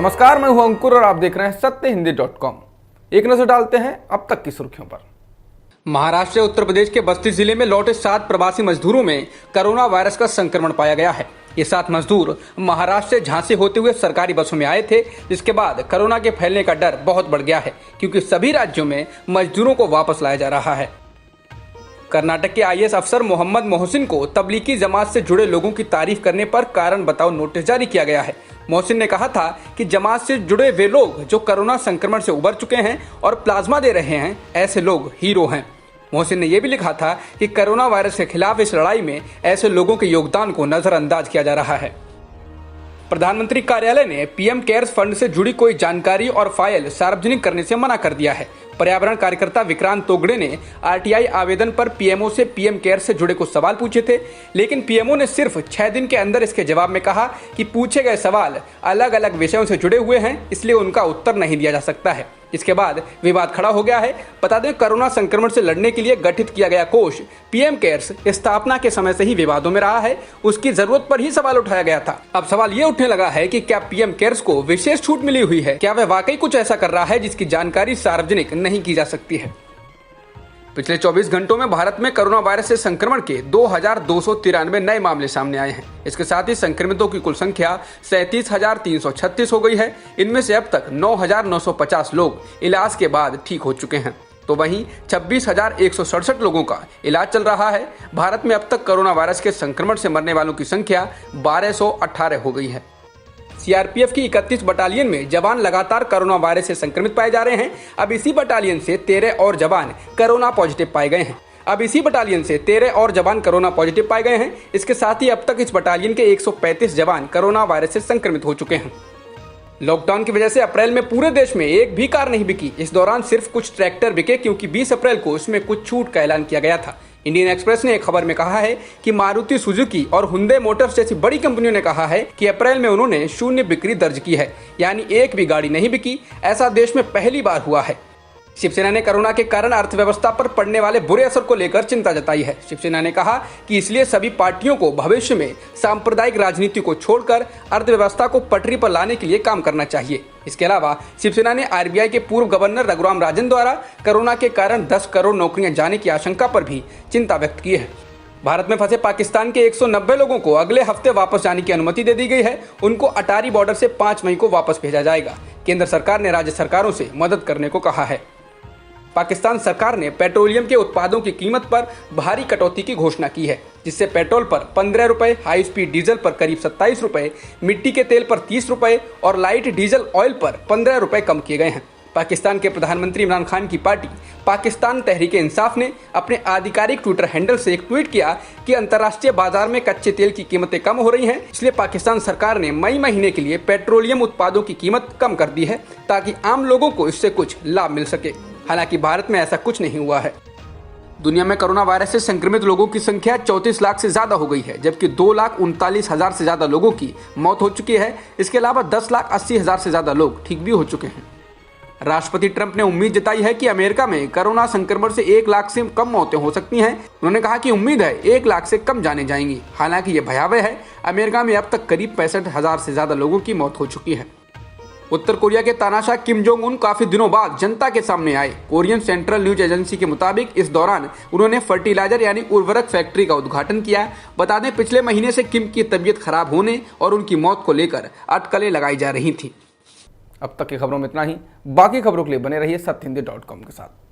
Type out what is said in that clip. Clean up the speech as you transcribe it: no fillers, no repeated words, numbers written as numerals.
नमस्कार, मैं हूं अंकुर और आप देख रहे हैं सत्यहिंदी.com। एक नजर डालते हैं अब तक की सुर्खियों पर। महाराष्ट्र उत्तर प्रदेश के बस्ती जिले में लौटे 7 प्रवासी मजदूरों में कोरोना वायरस का संक्रमण पाया गया है। ये 7 मजदूर महाराष्ट्र से झांसी होते हुए सरकारी बसों में आए थे, जिसके बाद कोरोना के फैलने का डर बहुत बढ़ गया है, क्योंकि सभी राज्यों में मजदूरों को वापस लाया जा रहा है। कर्नाटक के आईएएस अफसर मोहम्मद मोहसिन को तबलीगी जमात से जुड़े लोगों की तारीफ करने पर कारण बताओ नोटिस जारी किया गया है। मोहसिन ने कहा था कि जमात से जुड़े वे लोग जो कोरोना संक्रमण से उबर चुके हैं और प्लाज्मा दे रहे हैं, ऐसे लोग हीरो हैं। मोहसिन ने यह भी लिखा था कि कोरोना वायरस के खिलाफ इस लड़ाई में ऐसे लोगों के योगदान को नजरअंदाज किया जा रहा है। प्रधानमंत्री कार्यालय ने पीएम केयर्स फंड से जुड़ी कोई जानकारी और फाइल सार्वजनिक करने से मना कर दिया है। पर्यावरण कार्यकर्ता विक्रांत तोगड़े ने आरटीआई आवेदन पर पीएमओ से पीएम केयर्स से जुड़े कुछ सवाल पूछे थे, लेकिन पीएमओ ने सिर्फ 6 दिन के अंदर इसके जवाब में कहा कि पूछे गए सवाल अलग अलग विषयों से जुड़े हुए हैं, इसलिए उनका उत्तर नहीं दिया जा सकता है। इसके बाद विवाद खड़ा हो गया है। बता दें, कोरोना संक्रमण से लड़ने के लिए गठित किया गया कोष पीएम केयर्स स्थापना के समय से ही विवादों में रहा है। उसकी जरूरत पर ही सवाल उठाया गया था। अब सवाल ये उठने लगा है कि क्या पीएम केयर्स को विशेष छूट मिली हुई है? क्या वह वाकई कुछ ऐसा कर रहा है जिसकी जानकारी सार्वजनिक नहीं की जा सकती है? पिछले 24 घंटों में भारत में कोरोना वायरस से संक्रमण के 2293 नए मामले सामने आए हैं। इसके साथ ही संक्रमितों की कुल संख्या 37,336 हो गई है। इनमें से अब तक 9,950 लोग इलाज के बाद ठीक हो चुके हैं, तो वहीं 26,167 लोगों का इलाज चल रहा है। भारत में अब तक कोरोना वायरस के संक्रमण से मरने वालों की संख्या 1218 हो गई है। सीआरपीएफ की 31 बटालियन में जवान लगातार कोरोना वायरस से संक्रमित पाए जा रहे हैं। अब इसी बटालियन से 13 और जवान कोरोना पॉजिटिव पाए गए हैं। इसके साथ ही अब तक इस बटालियन के 135 जवान कोरोना वायरस से संक्रमित हो चुके हैं। लॉकडाउन की वजह से अप्रैल में पूरे देश में एक भी कार नहीं बिकी। इस दौरान सिर्फ कुछ ट्रैक्टर बिके, क्योंकि 20 अप्रैल को इसमें कुछ छूट का ऐलान किया गया था। इंडियन एक्सप्रेस ने एक खबर में कहा है कि मारुति सुजुकी और हुंडई मोटर्स जैसी बड़ी कंपनियों ने कहा है कि अप्रैल में उन्होंने शून्य बिक्री दर्ज की है, यानी एक भी गाड़ी नहीं बिकी। ऐसा देश में पहली बार हुआ है। शिवसेना ने कोरोना के कारण अर्थव्यवस्था पर पड़ने वाले बुरे असर को लेकर चिंता जताई है। शिवसेना ने कहा कि इसलिए सभी पार्टियों को भविष्य में सांप्रदायिक राजनीति को छोड़कर अर्थव्यवस्था को पटरी पर लाने के लिए काम करना चाहिए। इसके अलावा शिवसेना ने आरबीआई के पूर्व गवर्नर रघुराम राजन द्वारा कोरोना के कारण 10 करोड़ नौकरियां जाने की आशंका पर भी चिंता व्यक्त की है। भारत में फंसे पाकिस्तान के 190 लोगों को अगले हफ्ते वापस जाने की अनुमति दे दी गई है। उनको अटारी बॉर्डर से 5 मई को वापस भेजा जाएगा। केंद्र सरकार ने राज्य सरकारों से मदद करने को कहा है। पाकिस्तान सरकार ने पेट्रोलियम के उत्पादों की कीमत पर भारी कटौती की घोषणा की है, जिससे पेट्रोल पर 15 रुपए, हाई स्पीड डीजल पर करीब 27 रुपए, मिट्टी के तेल पर 30 रुपए और लाइट डीजल ऑयल पर 15 रुपए कम किए गए हैं। पाकिस्तान के प्रधानमंत्री इमरान खान की पार्टी पाकिस्तान तहरीक इंसाफ ने अपने आधिकारिक ट्विटर हैंडल से एक ट्वीट किया कि अंतर्राष्ट्रीय बाजार में कच्चे तेल की कीमतें कम हो रही हैं, इसलिए पाकिस्तान सरकार ने मई महीने के लिए पेट्रोलियम उत्पादों की कीमत कम कर दी है, ताकि आम लोगों को इससे कुछ लाभ मिल सके। हालांकि भारत में ऐसा कुछ नहीं हुआ है। दुनिया में कोरोना वायरस से संक्रमित लोगों की संख्या 34 लाख से ज्यादा हो गई है, जबकि 2,39,000 से ज्यादा लोगों की मौत हो चुकी है। इसके अलावा 10,80,000 से ज्यादा लोग ठीक भी हो चुके हैं। राष्ट्रपति ट्रंप ने उम्मीद जताई है कि अमेरिका में कोरोना संक्रमण से 1 लाख से कम मौतें हो सकती हैं। उन्होंने कहा कि उम्मीद है 1 लाख से कम जाने जाएंगी। हालांकि ये भयावह है। अमेरिका में अब तक करीब 65,000 से ज्यादा लोगों की मौत हो चुकी है। उत्तर कोरिया के तानाशाह किम जोंग उन काफी दिनों बाद जनता के सामने आए। कोरियन सेंट्रल न्यूज एजेंसी के मुताबिक इस दौरान उन्होंने फर्टिलाइजर यानी उर्वरक फैक्ट्री का उद्घाटन किया। बता दें, पिछले महीने से किम की तबीयत खराब होने और उनकी मौत को लेकर अटकलें लगाई जा रही थी। अब तक की खबरों में इतना ही। बाकी खबरों के लिए बने रहिए सत्यहिंदी.com के साथ।